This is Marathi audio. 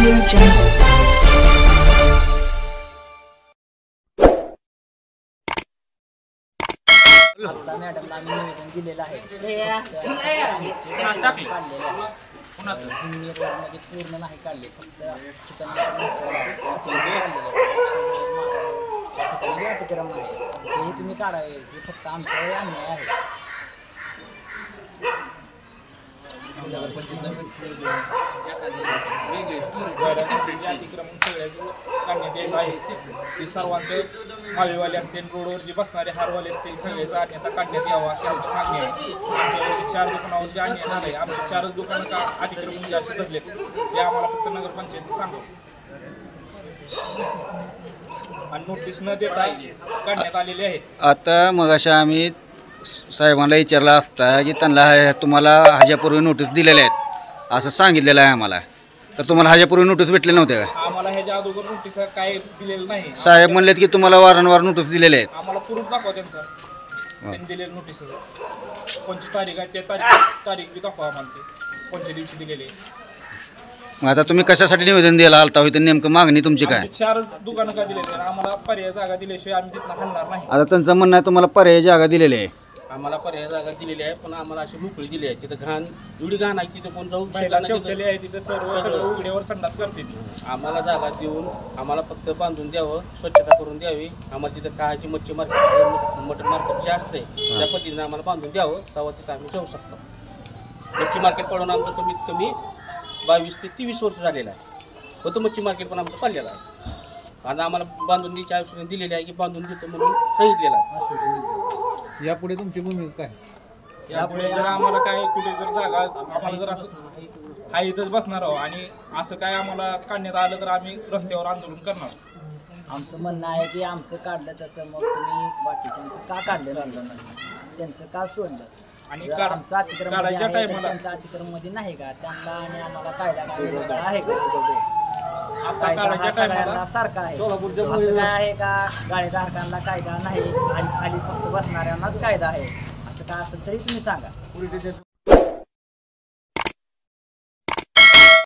Audio Jungle. आता मॅडमला आम्ही निवेदन दिलेलं आहे. हिंगणी रोडमध्ये पूर्ण नाही काढले, फक्त चिकन अतिक्रम आहे तेही तुम्ही काढावे. हे फक्त आमच्यावर अन्याय आहे. अतिक्रमण सगळ्या काढण्यात येत आहे. की सर्वांचं मावेवाले असतील, रोडवर जे बसणारे हारवाले असतील, सगळ्याचा अन्यथा काढण्यात यावा अशी आमची मागणी आहे. आमच्या 4 दुकानावर जे अन्याय झालं आहे, आमचे 4च दुकानं का अतिक्रमण जास्त धरले ते आम्हाला फक्त नगरपंचायतीने सांगावं आणि नोटीस न देता काढण्यात आलेले आहेत. आता मगाशी आम्ही साहेबांना विचारला असता की त्यांना तुम्हाला ह्याच्यापूर्वी नोटीस दिलेल्या आहेत असं सांगितलेलं आहे आम्हाला, तर तुम्हाला ह्याच्यापूर्वी नोटीस भेटले नव्हते का? आम्हाला ह्याच्या अगोदर नोटीस काय दिलेलं नाही. साहेब म्हणलेत की तुम्हाला वारंवार नोटीस दिलेले आहेत. आम्हाला प्रूफ दाखवा त्यांचा, त्यांनी दिलेलं नोटीस कोणची तारीख आहे, त्या तारीख बी दाखवा आम्हाला, ते कोणत्या दिवशी दिलेले. मग आता तुम्ही कशासाठी निवेदन द्यायला आलता होतं, नेमकं मागणी तुमची काय? 4 दुकानं का दिलेले, आम्हाला पर्याय जागा दिल्याशिवाय आम्ही तिथं हलणार नाही. आता त्यांचं म्हणणं आहे तुम्हाला पर्यायी जागा दिलेली आहे. आम्हाला पर्याय जागा दिलेली आहे, पण आम्हाला अशी मोकळी दिली आहे. तिथं घाण एवढी घाण आहे, तिथं कोण जाऊ महिला शौचालय आहे तिथं, सगळं उघड्यावर संडास करते. आम्हाला जागा देऊन आम्हाला फक्त बांधून द्यावं, स्वच्छता करून द्यावी. आम्हाला तिथं काहाची मच्छी मार्केट, मटन मार्केट जे असते त्या पद्धतीने आम्हाला बांधून द्यावं, तेव्हा तिथं आम्ही जाऊ शकतो. मच्छी मार्केट पडून आमचं कमीत कमी 22 ते 23 वर्ष झालेलं आहे. होतं मच्छी मार्केट पण आमचं पाडलेलं आहे. आणि आम्हाला बांधून द्यायची आश्वासन दिलेली आहे की बांधून देतो म्हणून सांगितलेलं आहे. यापुढे तुमची भूमिका काय? यापुढे जर आम्हाला काय कुठे जर जागा आम्हाला जर असं हा इथंच बसणार आहोत आणि असं काय आम्हाला काढण्यात आलं तर आम्ही रस्त्यावर आंदोलन करणार. आमचं म्हणणं आहे की आमचं काढलं तसं मग तुम्ही बाकीच्यांचं का काढलं नाही, त्यांचं का सोडलं? आणि आमचं अतिक्रम काढायच्या टायमाला त्यांचं अतिक्रम मध्ये नाही का? त्यांना आणि आम्हाला कायदा काय वेगळा आहे का? आता कायदा हा काढायच्या सगळ्यांना टायमाला सारखा आहे. असं काय आहे का गाडीधारकांना कायदा नाही आणि खाली फक्त बसणाऱ्यांनाच कायदा आहे? असं काय असेल तरी तुम्ही सांगा.